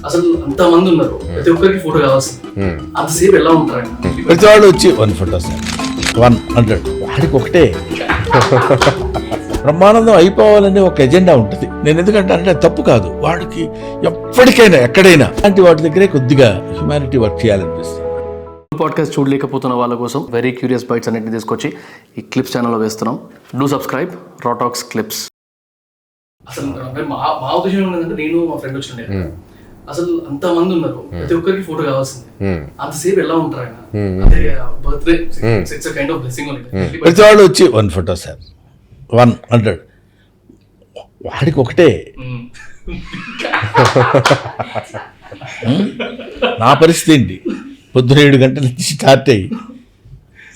అసలు అంత మంది ఉన్నారు, ప్రతి ఒక్కరికి ఫోటో కావాల్సింది. అంతసేపు ఎలా ఉంటారు ఆయన? ప్రతి వాళ్ళు వచ్చి 1 ఫోటో సార్ 100 వాడికి ఒకటే బ్రహ్మానందం అయిపోవాలని ఒక ఎజెండా ఉంటుంది. నేను ఎందుకంటే అంటే తప్పు కాదు, వాడికి ఎప్పటికైనా ఎక్కడైనా అలాంటి వాటి దగ్గరే కొద్దిగా హ్యుమానిటీ వర్క్ చేయాలనిపిస్తుంది. పాడ్కాస్ట్ చూడలేకపోతున్న వాళ్ళ కోసం వెరీ క్యూరియస్ బైట్స్ అన్నింటిని తీసుకొచ్చి ఈ క్లిప్స్ ఛానల్లో వేస్తున్నాం. డూ సబ్స్క్రైబ్ రా టాక్స్ క్లిప్స్. అసలు మా ఉద్దేశం ఏంటంటే, నేను మా ఫ్రెండ్ వచ్చిండే, అసలు అంత మంది ఉన్నారు, ప్రతి ఒక్కరికి ఫోటో కావాల్సింది. అంతసేపు ఎలా ఉంటారు ఆయన? అంటే birthday it's kind of blessing. ప్రతి వాళ్ళు వచ్చి 1 ఫోటో సార్ 100 వాడికి ఒకటే. నా పరిస్థితి ఏంటి, పొద్దున 7 గంటల నుంచి స్టార్ట్ అయ్యి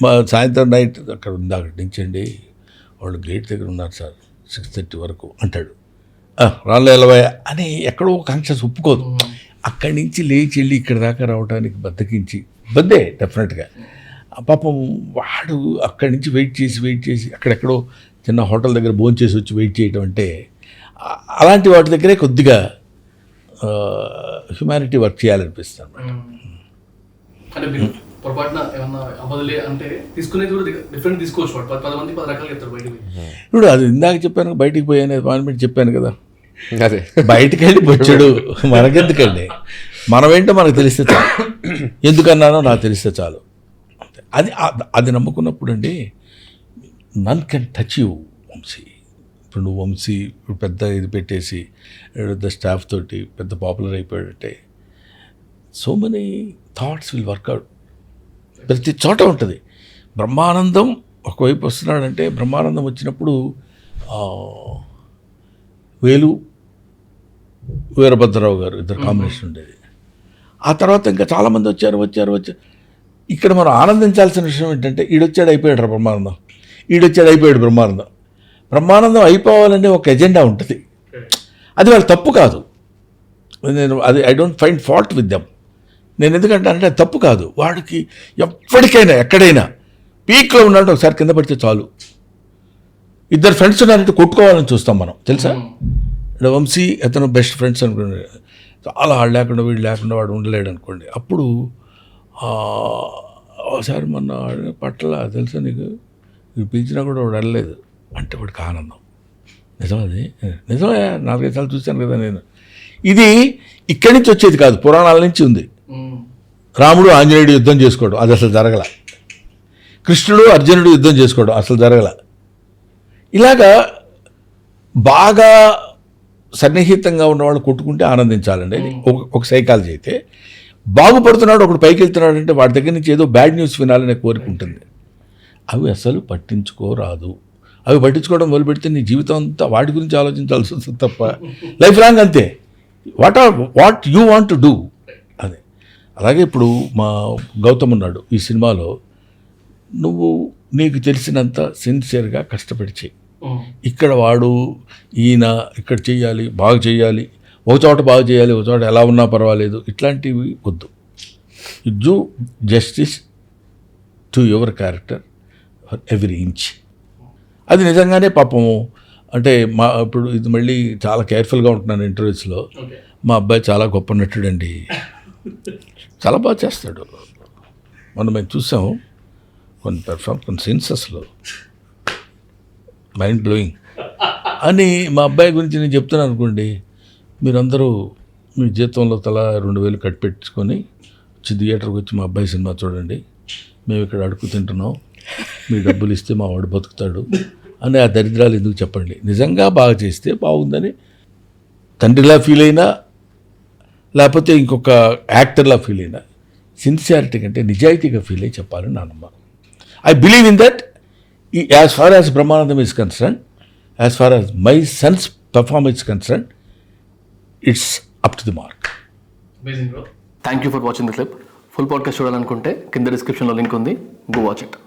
మా సాయంత్రం నైట్ అక్కడ ఉంది, అక్కడి నుంచి అండి వాళ్ళు గేట్ దగ్గర ఉన్నారు సార్ 6:30 వరకు అంటాడు. రాళ్ళు ఎలవయ అని ఎక్కడో కాంక్షస్ ఒప్పుకోదు. అక్కడి నుంచి లేచి వెళ్ళి ఇక్కడ దాకా రావడానికి బద్దకించి ఇబ్బందే డెఫినెట్గా. పాపం వాడు అక్కడి నుంచి వెయిట్ చేసి అక్కడెక్కడో చిన్న హోటల్ దగ్గర భోజనం చేసి వచ్చి వెయిట్ చేయడం అంటే, అలాంటి వాటి దగ్గరే కొద్దిగా హ్యుమానిటీ వర్క్ చేయాలనిపిస్తుంది అన్నమాట. పొరపాటున ఏమన్నా అవ్వదులే అంటే తీసుకునేది కూడా డిఫరెంట్ తీసుకోవచ్చు. 10 మంది 10 రకాలు చెప్తారు బయటకు. ఇప్పుడు అది ఇందాక చెప్పాను, బయటికి పోయాను అపాయింట్మెంట్ చెప్పాను కదా, అదే బయటికి వెళ్ళి వచ్చాడు. మనకెందుకండి, మనమేంటో మనకు తెలిస్తే చాలు, ఎందుకన్నానో నాకు తెలిస్తే చాలు. అది నమ్ముకున్నప్పుడు అండి నన్ కెన్ టచ్ యూ వంశీ. ఇప్పుడు నువ్వు వంశీ ఇప్పుడు పెద్ద ఇది పెట్టేసి పెద్ద స్టాఫ్ తోటి పెద్ద పాపులర్ అయిపోయాడంటే, so many thoughts will work out. ప్రతి చోట ఉంటుంది. బ్రహ్మానందం ఒకవైపు వస్తున్నాడంటే, బ్రహ్మానందం వచ్చినప్పుడు వేలు వీరభద్రరావు గారు ఇద్దరు కాంబినేషన్ ఉండేది. ఆ తర్వాత ఇంకా చాలామంది వచ్చారు. ఇక్కడ మనం ఆనందించాల్సిన విషయం ఏంటంటే, ఈడొచ్చాడు అయిపోయాడు బ్రహ్మానందం, ఈడొచ్చాడు అయిపోయాడు బ్రహ్మానందం. బ్రహ్మానందం అయిపోవాలని ఒక ఎజెండా ఉంటుంది. అది వాళ్ళ తప్పు కాదు. నేను I don't find fault with them. నేను ఎందుకంటే అంటే తప్పు కాదు, వాడికి ఎప్పటికైనా ఎక్కడైనా పీక్లో ఉన్నాడు, ఒకసారి కింద పడితే చాలు. ఇద్దరు ఫ్రెండ్స్ ఉన్నారంటే కొట్టుకోవాలని చూస్తాం మనం, తెలుసా. వంశీ అతను బెస్ట్ ఫ్రెండ్స్ అనుకోండి, చాలా వాడు లేకుండా వీడు లేకుండా వాడు ఉండలేడు అనుకోండి. అప్పుడు ఒకసారి మొన్న పట్ల తెలుసా నీకు, వీడు పిలిచినా కూడా వాడు వెళ్ళలేదు అంటే వాడికి ఆనందం. నిజమది, నిజమే, 4-5 సార్లు చూశాను కదా నేను. ఇది ఇక్కడి నుంచి వచ్చేది కాదు, పురాణాల నుంచి ఉంది. రాముడు ఆంజనేయుడు యుద్ధం చేసుకోవడం అది అసలు జరగల. కృష్ణుడు అర్జునుడు యుద్ధం చేసుకోవడం అసలు జరగల. ఇలాగా బాగా సన్నిహితంగా ఉన్నవాళ్ళు కొట్టుకుంటే ఆనందించాలండి. అది ఒక సైకాలజీ. అయితే బాగుపడుతున్నాడు ఒకడు పైకి వెళ్తున్నాడు అంటే వాడి దగ్గర నుంచి ఏదో బ్యాడ్ న్యూస్ వినాలనే కోరిక ఉంటుంది. అవి అసలు పట్టించుకోరాదు. అవి పట్టించుకోవడం మొదలుపెడితే నీ జీవితం అంతా వాటి గురించి ఆలోచించాల్సి వస్తుంది తప్ప, లైఫ్ లాంగ్ అంతే. What you want to do అదే. అలాగే ఇప్పుడు మా గౌతమ్ ఉన్నాడు ఈ సినిమాలో, నువ్వు నీకు తెలిసినంత సిన్సియర్గా కష్టపడి చెయ్యి. ఇక్కడ వాడు ఈయన ఇక్కడ చెయ్యాలి, బాగా చెయ్యాలి, ఒక చోట బాగా చేయాలి, ఒక చోట ఎలా ఉన్నా పర్వాలేదు, ఇట్లాంటివి వద్దు. You do justice to your character for every inch. అది నిజంగానే పాపము అంటే ఇప్పుడు ఇది మళ్ళీ చాలా కేర్ఫుల్గా ఉంటున్నాను ఇంటర్వ్యూస్లో. మా అబ్బాయి చాలా గొప్ప నటుడండి, చాలా బాగా చేస్తాడు. మేము చూసాము కొన్ని సీన్సెస్లో, మైండ్ బ్లోయింగ్ అని. మా అబ్బాయి గురించి నేను చెప్తున్నాను అనుకోండి, మీరందరూ మీ జీతంలో తలా 2,000 కట్టి పెట్టుకొని వచ్చి థియేటర్కి వచ్చి మా అబ్బాయి సినిమా చూడండి, మేము ఇక్కడ అడుగు తింటున్నాం, మీ డబ్బులు ఇస్తే మా వాడు బతుకుతాడు అని ఆ దరిద్రాలు ఎందుకు చెప్పండి. నిజంగా బాగా చేస్తే బాగుందని తండ్రిలా ఫీల్ అయినా, లేకపోతే ఇంకొక యాక్టర్లా ఫీల్ అయినా, సిన్సియారిటీ కంటే నిజాయితీగా ఫీల్ అయ్యి చెప్పాలని నా నమ్మకం. I believe in that. As far as Brahmanandam is concern, as far as my son's performance is concern, it's up to the mark. Thank you for watching the clip. Full podcast చూడాలనుకుంటే కింద డిస్క్రిప్షన్లో link ఉంది, go watch it.